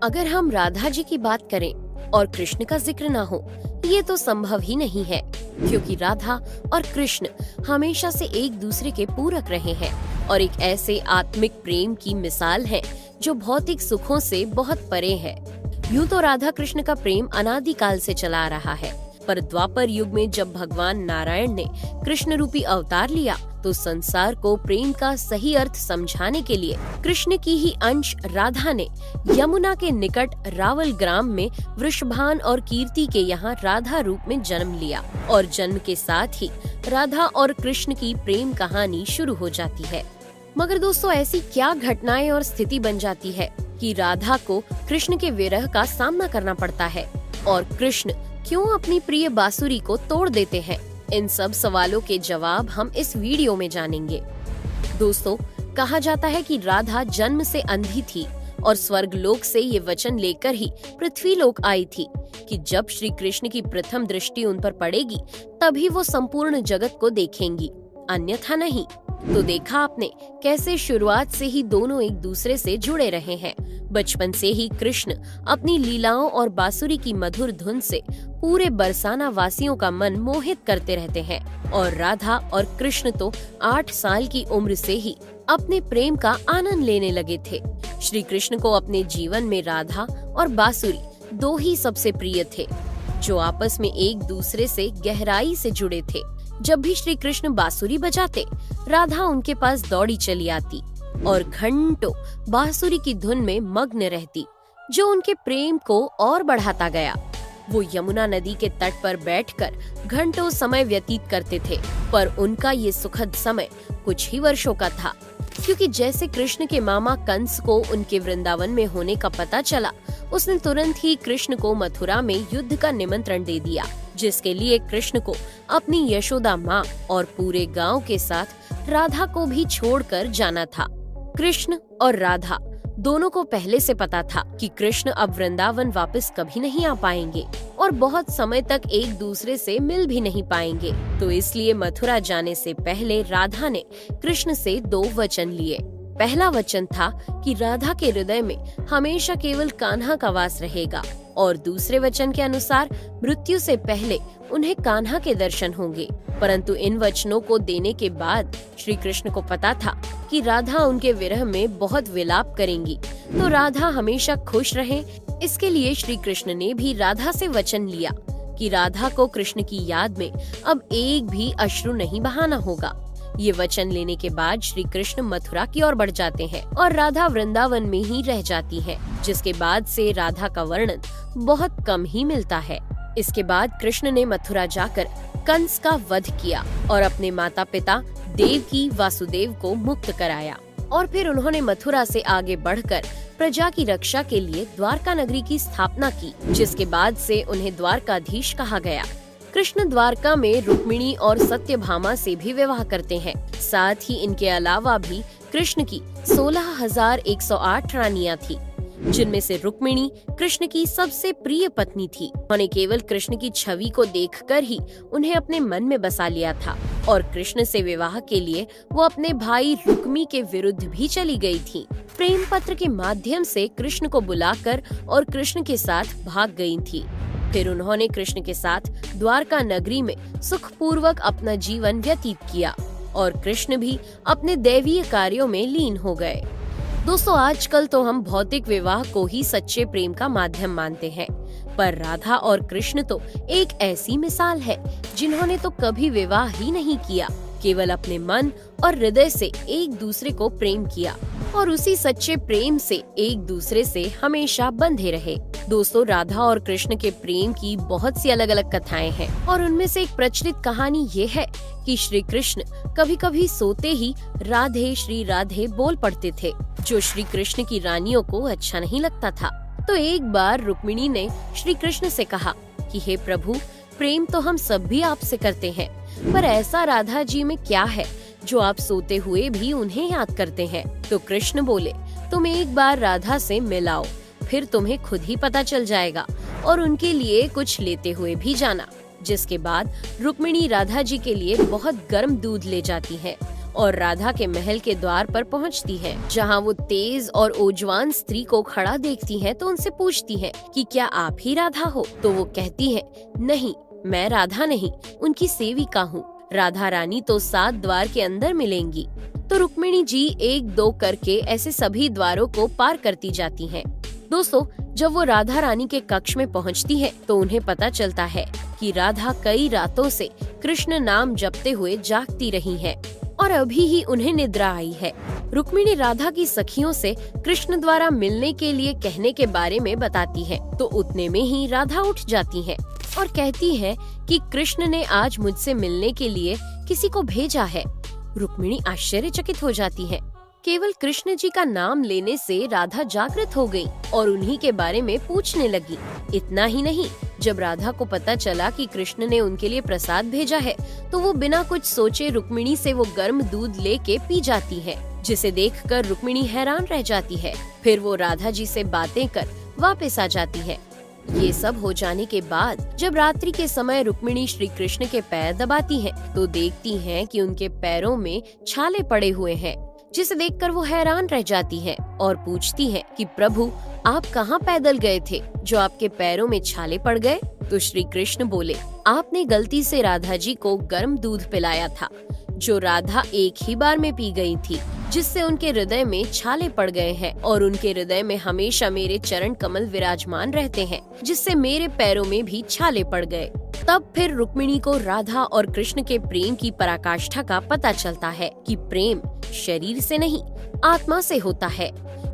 अगर हम राधा जी की बात करें और कृष्ण का जिक्र ना हो, ये तो संभव ही नहीं है, क्योंकि राधा और कृष्ण हमेशा से एक दूसरे के पूरक रहे हैं और एक ऐसे आत्मिक प्रेम की मिसाल है जो भौतिक सुखों से बहुत परे है। यूं तो राधा कृष्ण का प्रेम अनादिकाल से चला आ रहा है, पर द्वापर युग में जब भगवान नारायण ने कृष्ण रूपी अवतार लिया तो संसार को प्रेम का सही अर्थ समझाने के लिए कृष्ण की ही अंश राधा ने यमुना के निकट रावल ग्राम में वृषभान और कीर्ति के यहाँ राधा रूप में जन्म लिया और जन्म के साथ ही राधा और कृष्ण की प्रेम कहानी शुरू हो जाती है। मगर दोस्तों, ऐसी क्या घटनाएं और स्थिति बन जाती है कि राधा को कृष्ण के विरह का सामना करना पड़ता है और कृष्ण क्यों अपनी प्रिय बांसुरी को तोड़ देते हैं? इन सब सवालों के जवाब हम इस वीडियो में जानेंगे। दोस्तों, कहा जाता है कि राधा जन्म से अंधी थी और स्वर्ग लोक से ये वचन लेकर ही पृथ्वी लोक आई थी कि जब श्री कृष्ण की प्रथम दृष्टि उन पर पड़ेगी तभी वो संपूर्ण जगत को देखेंगी, अन्यथा नहीं। तो देखा आपने कैसे शुरुआत से ही दोनों एक दूसरे से जुड़े रहे हैं। बचपन से ही कृष्ण अपनी लीलाओं और बांसुरी की मधुर धुन से पूरे बरसाना वासियों का मन मोहित करते रहते हैं और राधा और कृष्ण तो 8 साल की उम्र से ही अपने प्रेम का आनंद लेने लगे थे। श्री कृष्ण को अपने जीवन में राधा और बांसुरी दो ही सबसे प्रिय थे, जो आपस में एक दूसरे से गहराई से जुड़े थे। जब भी श्री कृष्ण बांसुरी बजाते, राधा उनके पास दौड़ी चली आती और घंटों बांसुरी की धुन में मग्न रहती, जो उनके प्रेम को और बढ़ाता गया। वो यमुना नदी के तट पर बैठकर घंटों समय व्यतीत करते थे, पर उनका ये सुखद समय कुछ ही वर्षों का था, क्योंकि जैसे कृष्ण के मामा कंस को उनके वृंदावन में होने का पता चला, उसने तुरंत ही कृष्ण को मथुरा में युद्ध का निमंत्रण दे दिया, जिसके लिए कृष्ण को अपनी यशोदा माँ और पूरे गांव के साथ राधा को भी छोड़कर जाना था। कृष्ण और राधा दोनों को पहले से पता था कि कृष्ण अब वृंदावन वापस कभी नहीं आ पाएंगे और बहुत समय तक एक दूसरे से मिल भी नहीं पाएंगे, तो इसलिए मथुरा जाने से पहले राधा ने कृष्ण से 2 वचन लिए। पहला वचन था कि राधा के हृदय में हमेशा केवल कान्हा का वास रहेगा और दूसरे वचन के अनुसार मृत्यु से पहले उन्हें कान्हा के दर्शन होंगे। परंतु इन वचनों को देने के बाद श्री कृष्ण को पता था कि राधा उनके विरह में बहुत विलाप करेंगी, तो राधा हमेशा खुश रहे। इसके लिए श्री कृष्ण ने भी राधा से वचन लिया कि राधा को कृष्ण की याद में अब एक भी अश्रु नहीं बहाना होगा। ये वचन लेने के बाद श्री कृष्ण मथुरा की ओर बढ़ जाते हैं और राधा वृंदावन में ही रह जाती है, जिसके बाद से राधा का वर्णन बहुत कम ही मिलता है। इसके बाद कृष्ण ने मथुरा जाकर कंस का वध किया और अपने माता पिता देवकी वासुदेव को मुक्त कराया और फिर उन्होंने मथुरा से आगे बढ़कर प्रजा की रक्षा के लिए द्वारका नगरी की स्थापना की, जिसके बाद से उन्हें द्वारकाधीश कहा गया। कृष्ण द्वारका में रुक्मिणी और सत्यभामा से भी विवाह करते हैं। साथ ही इनके अलावा भी कृष्ण की 16,108 रानियां थी, जिनमें से रुक्मिणी कृष्ण की सबसे प्रिय पत्नी थी। उन्होंने केवल कृष्ण की छवि को देखकर ही उन्हें अपने मन में बसा लिया था और कृष्ण से विवाह के लिए वो अपने भाई रुक्मी के विरुद्ध भी चली गई थी। प्रेम पत्र के माध्यम से कृष्ण को बुलाकर और कृष्ण के साथ भाग गई थी। फिर उन्होंने कृष्ण के साथ द्वारका नगरी में सुखपूर्वक अपना जीवन व्यतीत किया और कृष्ण भी अपने दैवीय कार्यों में लीन हो गए। दोस्तों, आजकल तो हम भौतिक विवाह को ही सच्चे प्रेम का माध्यम मानते हैं, पर राधा और कृष्ण तो एक ऐसी मिसाल है जिन्होंने तो कभी विवाह ही नहीं किया, केवल अपने मन और हृदय से एक दूसरे को प्रेम किया और उसी सच्चे प्रेम से एक दूसरे से हमेशा बंधे रहे। दोस्तों, राधा और कृष्ण के प्रेम की बहुत सी अलग अलग कथाएं हैं और उनमें से एक प्रचलित कहानी ये है कि श्री कृष्ण कभी कभी सोते ही राधे श्री राधे बोल पड़ते थे, जो श्री कृष्ण की रानियों को अच्छा नहीं लगता था। तो एक बार रुक्मिणी ने श्री कृष्ण से कहा कि हे प्रभु, प्रेम तो हम सब भी आपसे करते हैं, पर ऐसा राधा जी में क्या है जो आप सोते हुए भी उन्हें याद करते हैं? तो कृष्ण बोले, तुम एक बार राधा से मिलाओ, फिर तुम्हें खुद ही पता चल जाएगा और उनके लिए कुछ लेते हुए भी जाना। जिसके बाद रुक्मिणी राधा जी के लिए बहुत गर्म दूध ले जाती है और राधा के महल के द्वार पर पहुंचती हैं, जहां वो तेज और ओजवान स्त्री को खड़ा देखती हैं तो उनसे पूछती हैं कि क्या आप ही राधा हो? तो वो कहती है, नहीं, मैं राधा नहीं, उनकी सेविका हूँ। राधा रानी तो 7 द्वार के अंदर मिलेंगी। तो रुक्मिणी जी 1-2 करके ऐसे सभी द्वारों को पार करती जाती हैं। दोस्तों, जब वो राधा रानी के कक्ष में पहुंचती है तो उन्हें पता चलता है कि राधा कई रातों से कृष्ण नाम जपते हुए जागती रही है और अभी ही उन्हें निद्रा आई है। रुक्मिणी राधा की सखियों से कृष्ण द्वारा मिलने के लिए कहने के बारे में बताती है तो उतने में ही राधा उठ जाती है और कहती है कि कृष्ण ने आज मुझसे मिलने के लिए किसी को भेजा है। रुक्मिणी आश्चर्यचकित हो जाती है। केवल कृष्ण जी का नाम लेने से राधा जागृत हो गई और उन्हीं के बारे में पूछने लगी। इतना ही नहीं, जब राधा को पता चला कि कृष्ण ने उनके लिए प्रसाद भेजा है तो वो बिना कुछ सोचे रुक्मिणी से वो गर्म दूध लेके पी जाती है, जिसे देखकर रुक्मिणी हैरान रह जाती है। फिर वो राधा जी से बातें कर वापस आ जाती है। ये सब हो जाने के बाद जब रात्रि के समय रुक्मिणी श्री कृष्ण के पैर दबाती हैं, तो देखती हैं कि उनके पैरों में छाले पड़े हुए हैं, जिसे देखकर वो हैरान रह जाती हैं और पूछती हैं कि प्रभु, आप कहाँ पैदल गए थे जो आपके पैरों में छाले पड़ गए? तो श्री कृष्ण बोले, आपने गलती से राधा जी को गर्म दूध पिलाया था, जो राधा एक ही बार में पी गई थी, जिससे उनके हृदय में छाले पड़ गए हैं और उनके हृदय में हमेशा मेरे चरण कमल विराजमान रहते हैं, जिससे मेरे पैरों में भी छाले पड़ गए। तब फिर रुक्मिणी को राधा और कृष्ण के प्रेम की पराकाष्ठा का पता चलता है कि प्रेम शरीर से नहीं, आत्मा से होता है,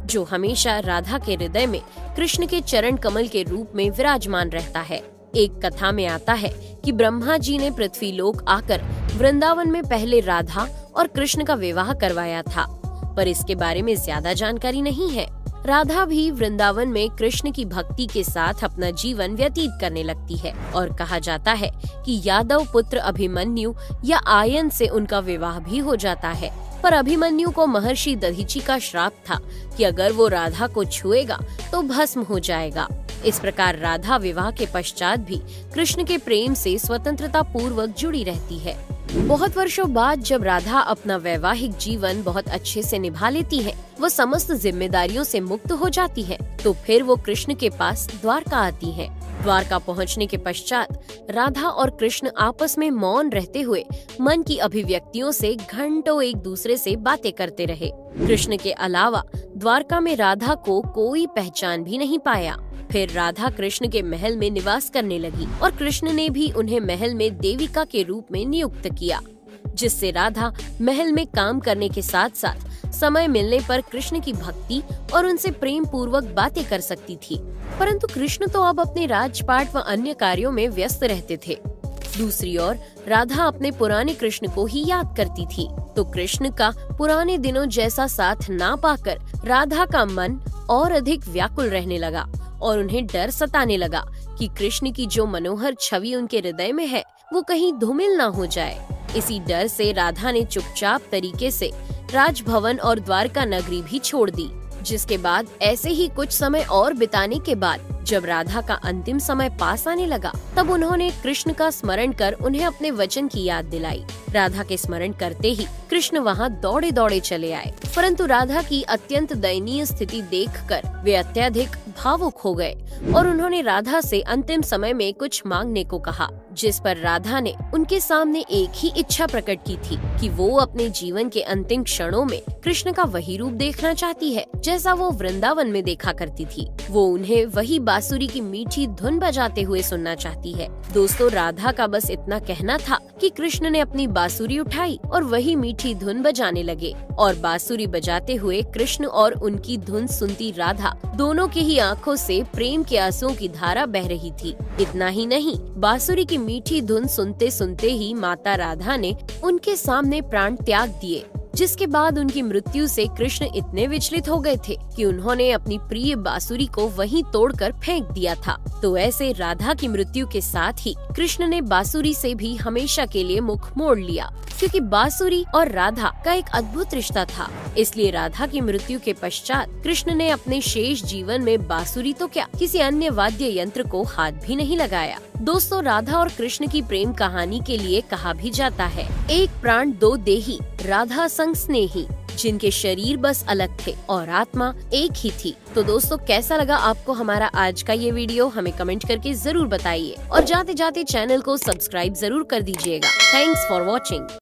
जो हमेशा राधा के हृदय में कृष्ण के चरण कमल के रूप में विराजमान रहता है। एक कथा में आता है कि ब्रह्मा जी ने पृथ्वी लोक आकर वृंदावन में पहले राधा और कृष्ण का विवाह करवाया था, पर इसके बारे में ज्यादा जानकारी नहीं है। राधा भी वृंदावन में कृष्ण की भक्ति के साथ अपना जीवन व्यतीत करने लगती है और कहा जाता है कि यादव पुत्र अभिमन्यु या आयन से उनका विवाह भी हो जाता है, पर अभिमन्यु को महर्षि दधीचि का श्राप था कि अगर वो राधा को छुएगा तो भस्म हो जाएगा। इस प्रकार राधा विवाह के पश्चात भी कृष्ण के प्रेम से स्वतंत्रता पूर्वक जुड़ी रहती है। बहुत वर्षों बाद जब राधा अपना वैवाहिक जीवन बहुत अच्छे से निभा लेती है, वो समस्त जिम्मेदारियों से मुक्त हो जाती है, तो फिर वो कृष्ण के पास द्वारका आती है। द्वारका पहुंचने के पश्चात राधा और कृष्ण आपस में मौन रहते हुए मन की अभिव्यक्तियों से घंटों एक दूसरे से बातें करते रहे। कृष्ण के अलावा द्वारका में राधा को कोई पहचान भी नहीं पाया। फिर राधा कृष्ण के महल में निवास करने लगी और कृष्ण ने भी उन्हें महल में देविका के रूप में नियुक्त किया, जिससे राधा महल में काम करने के साथ साथ समय मिलने पर कृष्ण की भक्ति और उनसे प्रेम पूर्वक बातें कर सकती थी। परंतु कृष्ण तो अब अपने राजपाट व अन्य कार्यों में व्यस्त रहते थे। दूसरी ओर राधा अपने पुराने कृष्ण को ही याद करती थी, तो कृष्ण का पुराने दिनों जैसा साथ ना पाकर राधा का मन और अधिक व्याकुल रहने लगा और उन्हें डर सताने लगा कि कृष्ण की जो मनोहर छवि उनके हृदय में है वो कहीं धूमिल ना हो जाए। इसी डर से राधा ने चुपचाप तरीके से राजभवन और द्वारका नगरी भी छोड़ दी। जिसके बाद ऐसे ही कुछ समय और बिताने के बाद जब राधा का अंतिम समय पास आने लगा, तब उन्होंने कृष्ण का स्मरण कर उन्हें अपने वचन की याद दिलाई। राधा के स्मरण करते ही कृष्ण वहाँ दौड़े दौड़े चले आए, परंतु राधा की अत्यंत दयनीय स्थिति देखकर वे अत्यधिक भावुक हो गए और उन्होंने राधा से अंतिम समय में कुछ मांगने को कहा, जिस पर राधा ने उनके सामने एक ही इच्छा प्रकट की थी कि वो अपने जीवन के अंतिम क्षणों में कृष्ण का वही रूप देखना चाहती है जैसा वो वृंदावन में देखा करती थी। वो उन्हें वही बांसुरी की मीठी धुन बजाते हुए सुनना चाहती है। दोस्तों, राधा का बस इतना कहना था कि कृष्ण ने अपनी बांसुरी उठाई और वही मीठी धुन बजाने लगे और बांसुरी बजाते हुए कृष्ण और उनकी धुन सुनती राधा दोनों की ही आंखों से प्रेम के आंसुओं की धारा बह रही थी। इतना ही नहीं, बांसुरी की मीठी धुन सुनते सुनते ही माता राधा ने उनके सामने प्राण त्याग दिए, जिसके बाद उनकी मृत्यु से कृष्ण इतने विचलित हो गए थे कि उन्होंने अपनी प्रिय बांसुरी को वहीं तोड़कर फेंक दिया था। तो ऐसे राधा की मृत्यु के साथ ही कृष्ण ने बांसुरी से भी हमेशा के लिए मुख मोड़ लिया, क्योंकि बांसुरी और राधा का एक अद्भुत रिश्ता था। इसलिए राधा की मृत्यु के पश्चात कृष्ण ने अपने शेष जीवन में बांसुरी तो क्या, किसी अन्य वाद्य यंत्र को हाथ भी नहीं लगाया। दोस्तों, राधा और कृष्ण की प्रेम कहानी के लिए कहा भी जाता है, एक प्राण दो देही, राधा संग स्नेही, जिनके शरीर बस अलग थे और आत्मा एक ही थी। तो दोस्तों, कैसा लगा आपको हमारा आज का ये वीडियो? हमें कमेंट करके जरूर बताइए और जाते जाते चैनल को सब्सक्राइब जरूर कर दीजिएगा। Thanks for watching.